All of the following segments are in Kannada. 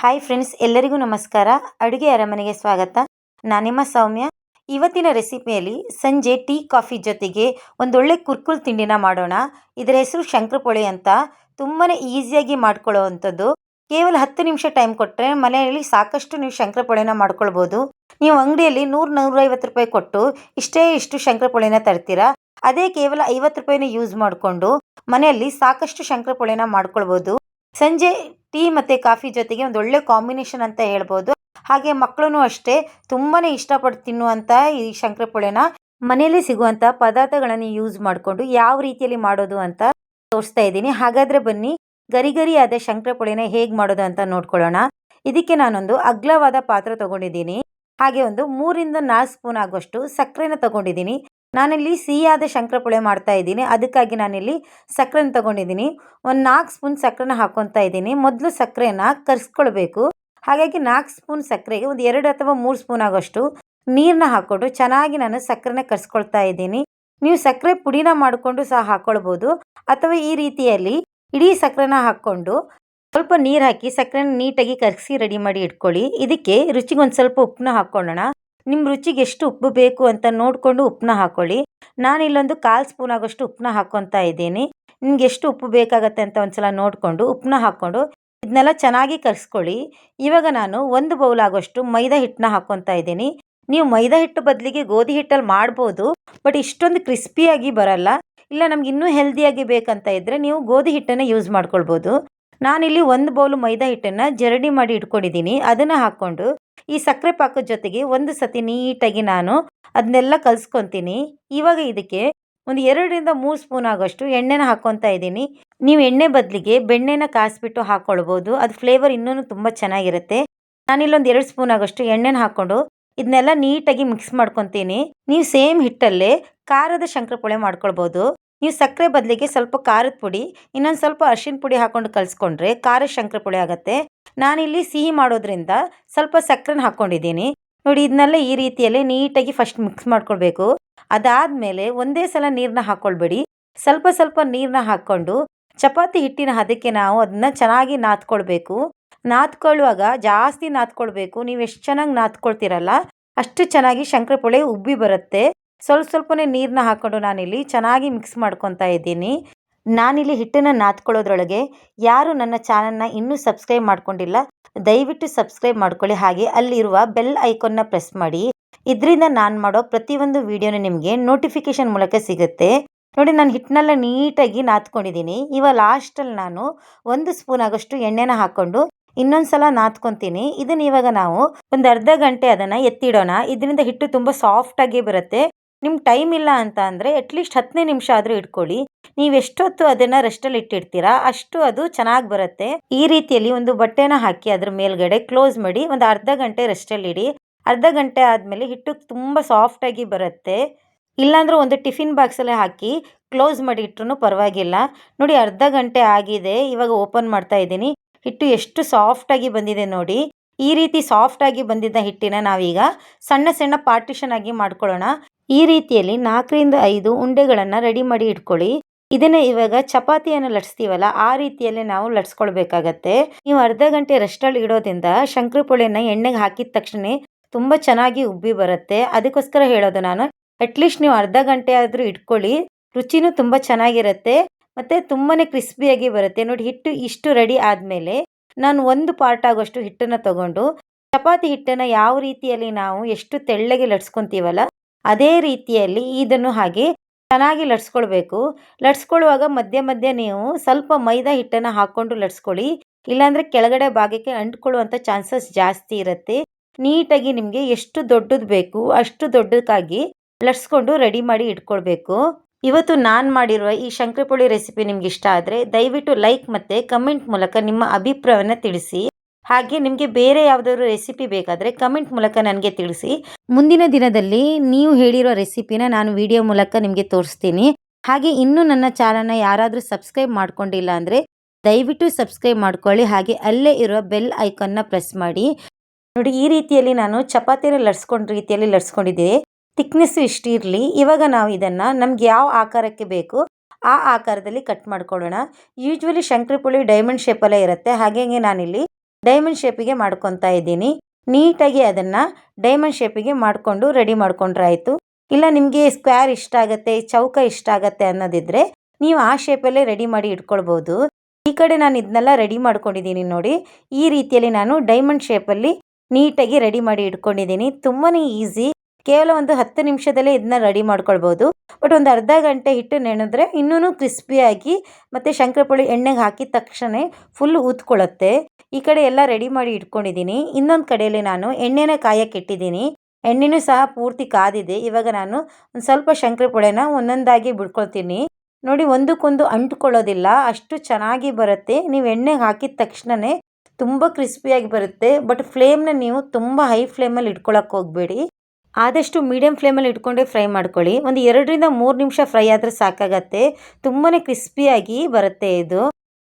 ಹಾಯ್ ಫ್ರೆಂಡ್ಸ್, ಎಲ್ಲರಿಗೂ ನಮಸ್ಕಾರ. ಅಡುಗೆ ಅರಮನೆಗೆ ಸ್ವಾಗತ. ನಾನು ನಿಮ್ಮ ಸೌಮ್ಯ. ಇವತ್ತಿನ ರೆಸಿಪಿಯಲ್ಲಿ ಸಂಜೆ ಟೀ ಕಾಫಿ ಜೊತೆಗೆ ಒಂದೊಳ್ಳೆ ಕುರ್ಕುಲ್ ತಿಂಡಿನ ಮಾಡೋಣ. ಇದರ ಹೆಸರು ಶಂಕರಪೊಳೆ ಅಂತ. ತುಂಬಾ ಈಸಿಯಾಗಿ ಮಾಡ್ಕೊಳ್ಳೋ ಅಂಥದ್ದು. ಕೇವಲ 10 ನಿಮಿಷ ಟೈಮ್ ಕೊಟ್ಟರೆ ಮನೆಯಲ್ಲಿ ಸಾಕಷ್ಟು ನೀವು ಶಂಕರಪೊಳೆನ ಮಾಡ್ಕೊಳ್ಬೋದು. ನೀವು ಅಂಗಡಿಯಲ್ಲಿ 100-150 ರೂಪಾಯಿ ಕೊಟ್ಟು ಇಷ್ಟು ಶಂಕರಪೊಳೆನ ತರ್ತೀರಾ. ಅದೇ ಕೇವಲ 50 ರೂಪಾಯಿನ ಯೂಸ್ ಮಾಡಿಕೊಂಡು ಮನೆಯಲ್ಲಿ ಸಾಕಷ್ಟು ಶಂಕರಪೊಳೆನ ಮಾಡ್ಕೊಳ್ಬೋದು. ಸಂಜೆ ಟೀ ಮತ್ತು ಕಾಫಿ ಜೊತೆಗೆ ಒಂದು ಒಳ್ಳೆ ಕಾಂಬಿನೇಷನ್ ಅಂತ ಹೇಳ್ಬೋದು. ಹಾಗೆ ಮಕ್ಕಳು ಅಷ್ಟೇ ತುಂಬಾ ಇಷ್ಟಪಟ್ಟು ತಿನ್ನುವಂಥ ಈ ಶಂಕರಪೊಳೆನ ಮನೆಯಲ್ಲಿ ಸಿಗುವಂಥ ಪದಾರ್ಥಗಳನ್ನು ಯೂಸ್ ಮಾಡಿಕೊಂಡು ಯಾವ ರೀತಿಯಲ್ಲಿ ಮಾಡೋದು ಅಂತ ತೋರಿಸ್ತಾ ಇದ್ದೀನಿ. ಹಾಗಾದರೆ ಬನ್ನಿ, ಗರಿ ಗರಿಯಾದ ಶಂಕರಪೊಳೆನ ಹೇಗೆ ಮಾಡೋದು ಅಂತ ನೋಡ್ಕೊಳ್ಳೋಣ. ಇದಕ್ಕೆ ನಾನೊಂದು ಅಗಲವಾದ ಪಾತ್ರೆ ತೊಗೊಂಡಿದ್ದೀನಿ. ಹಾಗೆ ಒಂದು 3-4 ಸ್ಪೂನ್ ಆಗುವಷ್ಟು ಸಕ್ಕರೆನ ತೊಗೊಂಡಿದ್ದೀನಿ. ನಾನಿಲ್ಲಿ ಸಿಹಿಯಾದ ಶಂಕರಪೊಳೆ ಮಾಡ್ತಾ ಇದ್ದೀನಿ, ಅದಕ್ಕಾಗಿ ನಾನಿಲ್ಲಿ ಸಕ್ಕರೆನ ತೊಗೊಂಡಿದ್ದೀನಿ. ಒಂದು 4 ಸ್ಪೂನ್ ಸಕ್ಕರೆನ ಹಾಕ್ಕೊತಾ ಇದ್ದೀನಿ. ಮೊದಲು ಸಕ್ಕರೆನ ಕರಿಸ್ಕೊಳ್ಬೇಕು. ಹಾಗಾಗಿ 4 ಸ್ಪೂನ್ ಸಕ್ಕರೆಗೆ ಒಂದು 2 ಅಥವಾ 3 ಸ್ಪೂನ್ ಆಗೋಷ್ಟು ನೀರನ್ನ ಹಾಕ್ಕೊಂಡು ಚೆನ್ನಾಗಿ ನಾನು ಸಕ್ಕರೆನ ಕರಿಸ್ಕೊಳ್ತಾ ಇದ್ದೀನಿ. ನೀವು ಸಕ್ಕರೆ ಪುಡಿನ ಮಾಡಿಕೊಂಡು ಸಹ ಹಾಕ್ಕೊಳ್ಬೋದು, ಅಥವಾ ಈ ರೀತಿಯಲ್ಲಿ ಇಡೀ ಸಕ್ಕರೆನ ಹಾಕ್ಕೊಂಡು ಸ್ವಲ್ಪ ನೀರು ಹಾಕಿ ಸಕ್ಕರೆನ ನೀಟಾಗಿ ಕರಗಿಸಿ ರೆಡಿ ಮಾಡಿ ಇಟ್ಕೊಳ್ಳಿ. ಇದಕ್ಕೆ ರುಚಿಗೆ ಒಂದು ಸ್ವಲ್ಪ ಉಪ್ಪನ್ನ ಹಾಕ್ಕೊಳ್ಳೋಣ. ನಿಮ್ಮ ರುಚಿಗೆ ಎಷ್ಟು ಉಪ್ಪು ಬೇಕು ಅಂತ ನೋಡಿಕೊಂಡು ಉಪ್ಪನ್ನ ಹಾಕ್ಕೊಳ್ಳಿ. ನಾನು ಇಲ್ಲೊಂದು 1/4 ಸ್ಪೂನ್ ಆಗೋಷ್ಟು ಉಪ್ಪನ್ನ ಹಾಕ್ಕೊತಾ ಇದ್ದೀನಿ. ನಿಮ್ಗೆ ಎಷ್ಟು ಉಪ್ಪು ಬೇಕಾಗತ್ತೆ ಅಂತ ಒಂದ್ಸಲ ನೋಡಿಕೊಂಡು ಉಪ್ಪನ್ನ ಹಾಕ್ಕೊಂಡು ಇದನ್ನೆಲ್ಲ ಚೆನ್ನಾಗಿ ಕರಿಸ್ಕೊಳ್ಳಿ. ಇವಾಗ ನಾನು 1 ಬೌಲ್ ಆಗೋಷ್ಟು ಮೈದಾ ಹಿಟ್ಟನ್ನ ಹಾಕ್ಕೊತಾ ಇದ್ದೀನಿ. ನೀವು ಮೈದಾ ಹಿಟ್ಟು ಬದಲಿಗೆ ಗೋಧಿ ಹಿಟ್ಟಲ್ಲಿ ಮಾಡ್ಬೋದು, ಬಟ್ ಇಷ್ಟೊಂದು ಕ್ರಿಸ್ಪಿಯಾಗಿ ಬರಲ್ಲ. ಇಲ್ಲ ನಮ್ಗೆ ಇನ್ನೂ ಹೆಲ್ದಿಯಾಗಿ ಬೇಕಂತ ಇದ್ದರೆ ನೀವು ಗೋಧಿ ಹಿಟ್ಟನ್ನು ಯೂಸ್ ಮಾಡ್ಕೊಳ್ಬೋದು. ನಾನಿಲ್ಲಿ 1 ಬೌಲು ಮೈದಾ ಹಿಟ್ಟನ್ನು ಜರಡಿ ಮಾಡಿ ಇಟ್ಕೊಂಡಿದ್ದೀನಿ. ಅದನ್ನು ಹಾಕ್ಕೊಂಡು ಈ ಸಕ್ಕರೆ ಪಾಕದ ಜೊತೆಗೆ ಒಂದು ಸತಿ ನೀಟಾಗಿ ನಾನು ಅದನ್ನೆಲ್ಲ ಕಲಿಸ್ಕೊತೀನಿ. ಇವಾಗ ಇದಕ್ಕೆ ಒಂದು 2-3 ಸ್ಪೂನ್ ಆಗೋಷ್ಟು ಎಣ್ಣೆನ ಹಾಕ್ಕೊತಾ ಇದ್ದೀನಿ. ನೀವು ಎಣ್ಣೆ ಬದಲಿಗೆ ಬೆಣ್ಣೆನ ಕಾಯಿಸ್ಬಿಟ್ಟು ಹಾಕ್ಕೊಳ್ಬೋದು, ಅದು ಫ್ಲೇವರ್ ಇನ್ನೂ ತುಂಬ ಚೆನ್ನಾಗಿರುತ್ತೆ. ನಾನಿಲ್ಲೊಂದು 2 ಸ್ಪೂನ್ ಆಗೋಷ್ಟು ಎಣ್ಣೆನ ಹಾಕ್ಕೊಂಡು ಇದನ್ನೆಲ್ಲ ನೀಟಾಗಿ ಮಿಕ್ಸ್ ಮಾಡ್ಕೊತೀನಿ. ನೀವು ಸೇಮ್ ಹಿಟ್ಟಲ್ಲೇ ಖಾರದ ಶಂಕರಪೊಳೆ ಮಾಡ್ಕೊಳ್ಬೋದು. ನೀವು ಸಕ್ಕರೆ ಬದಲಿಗೆ ಸ್ವಲ್ಪ ಖಾರದ ಪುಡಿ, ಇನ್ನೊಂದು ಸ್ವಲ್ಪ ಅರಿಶಿನ ಪುಡಿ ಹಾಕ್ಕೊಂಡು ಕಲಿಸ್ಕೊಂಡ್ರೆ ಖಾರ ಶಂಕರಪೊಳೆ ಆಗುತ್ತೆ. ನಾನಿಲ್ಲಿ ಸಿಹಿ ಮಾಡೋದ್ರಿಂದ ಸ್ವಲ್ಪ ಸಕ್ಕರೆನ ಹಾಕ್ಕೊಂಡಿದ್ದೀನಿ. ನೋಡಿ, ಇದನ್ನೆಲ್ಲ ಈ ರೀತಿಯಲ್ಲಿ ನೀಟಾಗಿ ಫಸ್ಟ್ ಮಿಕ್ಸ್ ಮಾಡ್ಕೊಳ್ಬೇಕು. ಅದಾದಮೇಲೆ ಒಂದೇ ಸಲ ನೀರನ್ನ ಹಾಕ್ಕೊಳ್ಬೇಡಿ, ಸ್ವಲ್ಪ ಸ್ವಲ್ಪ ನೀರನ್ನ ಹಾಕ್ಕೊಂಡು ಚಪಾತಿ ಹಿಟ್ಟಿನ ಹದಕ್ಕೆ ನಾವು ಅದನ್ನ ಚೆನ್ನಾಗಿ ನಾದ್ಕೊಳ್ಬೇಕು. ನಾದ್ಕೊಳ್ಳುವಾಗ ಜಾಸ್ತಿ ನಾದ್ಕೊಳ್ಬೇಕು. ನೀವು ಎಷ್ಟು ಚೆನ್ನಾಗಿ ನಾದ್ಕೊಳ್ತೀರಲ್ಲ ಅಷ್ಟು ಚೆನ್ನಾಗಿ ಶಂಕರಪೊಳೆ ಉಬ್ಬಿ ಬರುತ್ತೆ. ಸ್ವಲ್ಪ ಸ್ವಲ್ಪನೇ ನೀರನ್ನ ಹಾಕ್ಕೊಂಡು ನಾನಿಲ್ಲಿ ಚೆನ್ನಾಗಿ ಮಿಕ್ಸ್ ಮಾಡ್ಕೊತಾ ಇದ್ದೀನಿ. ನಾನಿಲ್ಲಿ ಹಿಟ್ಟನ್ನು ನಾದ್ಕೊಳ್ಳೋದ್ರೊಳಗೆ ಯಾರು ನನ್ನ ಚಾನಲ್ನ ಇನ್ನೂ ಸಬ್ಸ್ಕ್ರೈಬ್ ಮಾಡ್ಕೊಂಡಿಲ್ಲ, ದಯವಿಟ್ಟು ಸಬ್ಸ್ಕ್ರೈಬ್ ಮಾಡ್ಕೊಳ್ಳಿ. ಹಾಗೆ ಅಲ್ಲಿರುವ ಬೆಲ್ ಐಕಾನ್ನ ಪ್ರೆಸ್ ಮಾಡಿ. ಇದರಿಂದ ನಾನು ಮಾಡೋ ಪ್ರತಿಯೊಂದು ವಿಡಿಯೋನ ನಿಮಗೆ ನೋಟಿಫಿಕೇಶನ್ ಮೂಲಕ ಸಿಗುತ್ತೆ. ನೋಡಿ, ನಾನು ಹಿಟ್ಟನ್ನೆಲ್ಲ ನೀಟಾಗಿ ನಾದ್ಕೊಂಡಿದ್ದೀನಿ. ಇವಾಗ ಲಾಸ್ಟಲ್ಲಿ ನಾನು 1 ಸ್ಪೂನ್ ಆಗೋಷ್ಟು ಎಣ್ಣೆನ ಹಾಕ್ಕೊಂಡು ಇನ್ನೊಂದು ಸಲ ನಾದ್ಕೊತೀನಿ. ಇದನ್ನು ಇವಾಗ ನಾವು ಒಂದು ಅರ್ಧ ಗಂಟೆ ಅದನ್ನು ಎತ್ತಿಡೋಣ. ಇದರಿಂದ ಹಿಟ್ಟು ತುಂಬ ಸಾಫ್ಟಾಗಿ ಬರುತ್ತೆ. ನಿಮ್ಗೆ ಟೈಮ್ ಇಲ್ಲ ಅಂತ ಅಂದರೆ ಅಟ್ಲೀಸ್ಟ್ 10 ನಿಮಿಷ ಆದರೂ ಇಟ್ಕೊಳ್ಳಿ. ನೀವು ಎಷ್ಟೊತ್ತು ಅದನ್ನು ರೆಸ್ಟಲ್ಲಿ ಇಟ್ಟಿರ್ತೀರಾ ಅಷ್ಟು ಅದು ಚೆನ್ನಾಗಿ ಬರುತ್ತೆ. ಈ ರೀತಿಯಲ್ಲಿ ಒಂದು ಬಟ್ಟೆನ ಹಾಕಿ ಅದ್ರ ಮೇಲ್ಗಡೆ ಕ್ಲೋಸ್ ಮಾಡಿ ಒಂದು ಅರ್ಧ ಗಂಟೆ ರೆಸ್ಟಲ್ಲಿ ಇಡಿ. ಅರ್ಧ ಗಂಟೆ ಆದಮೇಲೆ ಹಿಟ್ಟು ತುಂಬ ಸಾಫ್ಟಾಗಿ ಬರುತ್ತೆ. ಇಲ್ಲಾಂದ್ರೆ ಒಂದು ಟಿಫಿನ್ ಬಾಕ್ಸಲ್ಲೇ ಹಾಕಿ ಕ್ಲೋಸ್ ಮಾಡಿ ಇಟ್ಟರು ಪರವಾಗಿಲ್ಲ. ನೋಡಿ, ಅರ್ಧ ಗಂಟೆ ಆಗಿದೆ. ಇವಾಗ ಓಪನ್ ಮಾಡ್ತಾ ಇದ್ದೀನಿ. ಹಿಟ್ಟು ಎಷ್ಟು ಸಾಫ್ಟಾಗಿ ಬಂದಿದೆ ನೋಡಿ. ಈ ರೀತಿ ಸಾಫ್ಟಾಗಿ ಬಂದಿದ್ದ ಹಿಟ್ಟಿನ ನಾವೀಗ ಸಣ್ಣ ಸಣ್ಣ ಪಾರ್ಟಿಷನ್ ಆಗಿ ಮಾಡ್ಕೊಳ್ಳೋಣ. ಈ ರೀತಿಯಲ್ಲಿ 4-5 ಉಂಡೆಗಳನ್ನು ರೆಡಿ ಮಾಡಿ ಇಟ್ಕೊಳ್ಳಿ. ಇದನ್ನು ಇವಾಗ ಚಪಾತಿಯನ್ನು ಲಟ್ಸ್ತೀವಲ್ಲ ಆ ರೀತಿಯಲ್ಲೇ ನಾವು ಲಟ್ಸ್ಕೊಳ್ಬೇಕಾಗತ್ತೆ. ನೀವು ಅರ್ಧ ಗಂಟೆ ರೆಸ್ಟಲ್ಲಿ ಇಡೋದ್ರಿಂದ ಶಂಕರಪೊಳೆನ ಎಣ್ಣೆಗೆ ಹಾಕಿದ ತಕ್ಷಣ ತುಂಬ ಚೆನ್ನಾಗಿ ಉಬ್ಬಿ ಬರುತ್ತೆ. ಅದಕ್ಕೋಸ್ಕರ ಹೇಳೋದು ನಾನು, ಅಟ್ಲೀಸ್ಟ್ ನೀವು ಅರ್ಧ ಗಂಟೆ ಆದರೂ ಇಟ್ಕೊಳ್ಳಿ. ರುಚಿನೂ ತುಂಬ ಚೆನ್ನಾಗಿರುತ್ತೆ ಮತ್ತು ತುಂಬಾ ಕ್ರಿಸ್ಪಿಯಾಗಿ ಬರುತ್ತೆ. ನೋಡಿ, ಹಿಟ್ಟು ಇಷ್ಟು ರೆಡಿ ಆದಮೇಲೆ ನಾನು 1 ಪಾರ್ಟ್ ಆಗೋಷ್ಟು ಹಿಟ್ಟನ್ನು ತಗೊಂಡು ಚಪಾತಿ ಹಿಟ್ಟನ್ನು ಯಾವ ರೀತಿಯಲ್ಲಿ ನಾವು ಎಷ್ಟು ತೆಳ್ಳಗೆ ಲಟ್ಸ್ಕೊತೀವಲ್ಲ ಅದೇ ರೀತಿಯಲ್ಲಿ ಇದನ್ನು ಹಾಗೆ ಚೆನ್ನಾಗಿ ಲಟ್ಸ್ಕೊಳ್ಬೇಕು. ಲಟ್ಸ್ಕೊಳ್ಳುವಾಗ ಮಧ್ಯ ಮಧ್ಯ ನೀವು ಸ್ವಲ್ಪ ಮೈದಾ ಹಿಟ್ಟನ್ನು ಹಾಕ್ಕೊಂಡು ಲಟ್ಸ್ಕೊಳ್ಳಿ. ಇಲ್ಲಾಂದರೆ ಕೆಳಗಡೆ ಭಾಗಕ್ಕೆ ಅಂಟ್ಕೊಳ್ಳುವಂಥ ಚಾನ್ಸಸ್ ಜಾಸ್ತಿ ಇರುತ್ತೆ. ನೀಟಾಗಿ ನಿಮಗೆ ಎಷ್ಟು ದೊಡ್ಡದು ಬೇಕು ಅಷ್ಟು ದೊಡ್ಡಕ್ಕಾಗಿ ಲಟ್ಸ್ಕೊಂಡು ರೆಡಿ ಮಾಡಿ ಇಟ್ಕೊಳ್ಬೇಕು. ಇವತ್ತು ನಾನು ಮಾಡಿರುವ ಈ ಶಂಕರಪೊಳೆ ರೆಸಿಪಿ ನಿಮ್ಗೆ ಇಷ್ಟ ಆದರೆ ದಯವಿಟ್ಟು ಲೈಕ್ ಮತ್ತು ಕಮೆಂಟ್ ಮೂಲಕ ನಿಮ್ಮ ಅಭಿಪ್ರಾಯವನ್ನು ತಿಳಿಸಿ. ಹಾಗೆ ನಿಮಗೆ ಬೇರೆ ಯಾವುದಾದ್ರು ರೆಸಿಪಿ ಬೇಕಾದರೆ ಕಮೆಂಟ್ ಮೂಲಕ ನನಗೆ ತಿಳಿಸಿ. ಮುಂದಿನ ದಿನದಲ್ಲಿ ನೀವು ಹೇಳಿರೋ ರೆಸಿಪಿನ ನಾನು ವಿಡಿಯೋ ಮೂಲಕ ನಿಮಗೆ ತೋರಿಸ್ತೀನಿ. ಹಾಗೆ ಇನ್ನೂ ನನ್ನ ಚಾನಲ್ನ ಯಾರಾದರೂ ಸಬ್ಸ್ಕ್ರೈಬ್ ಮಾಡ್ಕೊಂಡಿಲ್ಲ ಅಂದರೆ ದಯವಿಟ್ಟು ಸಬ್ಸ್ಕ್ರೈಬ್ ಮಾಡ್ಕೊಳ್ಳಿ. ಹಾಗೆ ಅಲ್ಲೇ ಇರೋ ಬೆಲ್ ಐಕಾನ್ನ ಪ್ರೆಸ್ ಮಾಡಿ. ನೋಡಿ, ಈ ರೀತಿಯಲ್ಲಿ ನಾನು ಚಪಾತಿನ ಲಟ್ಸ್ಕೊಂಡ ರೀತಿಯಲ್ಲಿ ಲಟ್ಸ್ಕೊಂಡಿದ್ದೆ. ಥಿಕ್ನೆಸ್ ಇಷ್ಟು ಇರಲಿ. ಇವಾಗ ನಾವು ಇದನ್ನು ನಮ್ಗೆ ಯಾವ ಆಕಾರಕ್ಕೆ ಬೇಕು ಆ ಆಕಾರದಲ್ಲಿ ಕಟ್ ಮಾಡ್ಕೊಳ್ಳೋಣ. ಯೂಶ್ವಲಿ ಶಂಕರಪೊಳೆ ಡೈಮಂಡ್ ಶೇಪಲ್ಲೇ ಇರುತ್ತೆ. ಹಾಗೆ ನಾನಿಲ್ಲಿ ಡೈಮಂಡ್ ಶೇಪಿಗೆ ಮಾಡ್ಕೊತಾ ಇದ್ದೀನಿ. ನೀಟಾಗಿ ಅದನ್ನು ಡೈಮಂಡ್ ಶೇಪಿಗೆ ಮಾಡಿಕೊಂಡು ರೆಡಿ ಮಾಡ್ಕೊಂಡ್ರೆ ಆಯಿತು. ಇಲ್ಲ ನಿಮಗೆ ಸ್ಕ್ವೇರ್ ಇಷ್ಟ ಆಗುತ್ತೆ, ಚೌಕ ಇಷ್ಟ ಆಗುತ್ತೆ ಅನ್ನೋದಿದ್ರೆ ನೀವು ಆ ಶೇಪಲ್ಲೇ ರೆಡಿ ಮಾಡಿ ಇಟ್ಕೊಳ್ಬೋದು. ಈ ಕಡೆ ನಾನು ಇದನ್ನೆಲ್ಲ ರೆಡಿ ಮಾಡ್ಕೊಂಡಿದ್ದೀನಿ ನೋಡಿ. ಈ ರೀತಿಯಲ್ಲಿ ನಾನು ಡೈಮಂಡ್ ಶೇಪಲ್ಲಿ ನೀಟಾಗಿ ರೆಡಿ ಮಾಡಿ ಇಟ್ಕೊಂಡಿದ್ದೀನಿ. ತುಂಬಾ ಈಸಿ, ಕೇವಲ ಒಂದು 10 ನಿಮಿಷದಲ್ಲೇ ಇದನ್ನ ರೆಡಿ ಮಾಡ್ಕೊಳ್ಬೋದು. ಬಟ್ ಒಂದು ಅರ್ಧ ಗಂಟೆ ಹಿಟ್ಟು ನೆನೆದ್ರೆ ಇನ್ನೂ ಕ್ರಿಸ್ಪಿಯಾಗಿ ಮತ್ತು ಶಂಕರಪೊಳಿ ಎಣ್ಣೆಗೆ ಹಾಕಿದ ತಕ್ಷಣ ಫುಲ್ ಊದ್ಕೊಳ್ಳುತ್ತೆ. ಈ ಕಡೆ ಎಲ್ಲ ರೆಡಿ ಮಾಡಿ ಇಟ್ಕೊಂಡಿದ್ದೀನಿ. ಇನ್ನೊಂದು ಕಡೆಯಲ್ಲಿ ನಾನು ಎಣ್ಣೆನ ಕಾಯಕ್ಕೆ ಇಟ್ಟಿದ್ದೀನಿ. ಎಣ್ಣೆನೂ ಸಹ ಪೂರ್ತಿ ಕಾದಿದೆ. ಇವಾಗ ನಾನು ಒಂದು ಸ್ವಲ್ಪ ಶಂಕರಪೊಳೆನ ಒಂದೊಂದಾಗಿ ಬಿಡ್ಕೊಳ್ತೀನಿ. ನೋಡಿ, ಒಂದಕ್ಕೊಂದು ಅಂಟ್ಕೊಳ್ಳೋದಿಲ್ಲ, ಅಷ್ಟು ಚೆನ್ನಾಗಿ ಬರುತ್ತೆ. ನೀವು ಎಣ್ಣೆಗೆ ಹಾಕಿದ ತಕ್ಷಣವೇ ತುಂಬ ಕ್ರಿಸ್ಪಿಯಾಗಿ ಬರುತ್ತೆ. ಬಟ್ ಫ್ಲೇಮ್ನ ನೀವು ತುಂಬ ಹೈ ಫ್ಲೇಮಲ್ಲಿ ಇಟ್ಕೊಳ್ಳೋಕೆ ಹೋಗಬೇಡಿ. ಆದಷ್ಟು ಮೀಡಿಯಮ್ ಫ್ಲೇಮಲ್ಲಿ ಇಟ್ಕೊಂಡೇ ಫ್ರೈ ಮಾಡ್ಕೊಳ್ಳಿ. ಒಂದು 2ರಿಂದ 3 ನಿಮಿಷ ಫ್ರೈ ಆದರೆ ಸಾಕಾಗತ್ತೆ. ತುಂಬಾ ಕ್ರಿಸ್ಪಿಯಾಗಿ ಬರುತ್ತೆ ಇದು.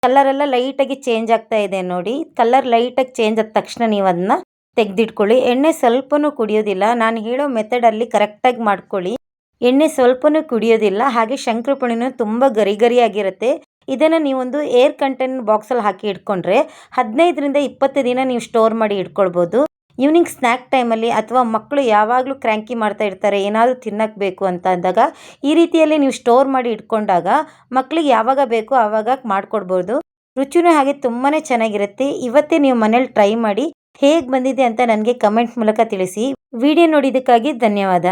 ಕಲರೆಲ್ಲ ಲೈಟಾಗಿ ಚೇಂಜ್ ಆಗ್ತಾ ಇದೆ ನೋಡಿ. ಕಲರ್ ಲೈಟಾಗಿ ಚೇಂಜ್ ಆದ ತಕ್ಷಣ ನೀವು ಅದನ್ನ ತೆಗೆದಿಟ್ಕೊಳ್ಳಿ. ಎಣ್ಣೆ ಸ್ವಲ್ಪನೂ ಕುಡಿಯೋದಿಲ್ಲ. ನಾನು ಹೇಳೋ ಮೆಥಡಲ್ಲಿ ಕರೆಕ್ಟಾಗಿ ಮಾಡ್ಕೊಳ್ಳಿ. ಎಣ್ಣೆ ಸ್ವಲ್ಪನೂ ಕುಡಿಯೋದಿಲ್ಲ. ಹಾಗೆ ಶಂಕರಪೊಳಿನೂ ತುಂಬ ಗರಿ ಗರಿಯಾಗಿರುತ್ತೆ. ಇದನ್ನು ನೀವೊಂದು ಏರ್ ಕಂಟೈನರ್ ಬಾಕ್ಸಲ್ಲಿ ಹಾಕಿ ಇಟ್ಕೊಂಡ್ರೆ 15ರಿಂದ 20 ದಿನ ನೀವು ಸ್ಟೋರ್ ಮಾಡಿ ಇಟ್ಕೊಳ್ಬೋದು. ಈವ್ನಿಂಗ್ ಸ್ನ್ಯಾಕ್ ಟೈಮಲ್ಲಿ ಅಥವಾ ಮಕ್ಕಳು ಯಾವಾಗಲೂ ಕ್ರ್ಯಾಂಕಿ ಮಾಡ್ತಾ ಇರ್ತಾರೆ, ಏನಾದರೂ ತಿನ್ನಕ್ಕೆ ಬೇಕು ಅಂತ ಅಂದಾಗ ಈ ರೀತಿಯಲ್ಲಿ ನೀವು ಸ್ಟೋರ್ ಮಾಡಿ ಇಟ್ಕೊಂಡಾಗ ಮಕ್ಕಳಿಗೆ ಯಾವಾಗ ಬೇಕೋ ಆವಾಗ ಮಾಡಿಕೊಡ್ಬೋದು. ರುಚಿನೂ ಹಾಗೆ ತುಂಬಾ ಚೆನ್ನಾಗಿರುತ್ತೆ. ಇವತ್ತೇ ನೀವು ಮನೇಲಿ ಟ್ರೈ ಮಾಡಿ ಹೇಗೆ ಬಂದಿದೆ ಅಂತ ನನಗೆ ಕಮೆಂಟ್ ಮೂಲಕ ತಿಳಿಸಿ. ವಿಡಿಯೋ ನೋಡಿದ್ದಕ್ಕಾಗಿ ಧನ್ಯವಾದ.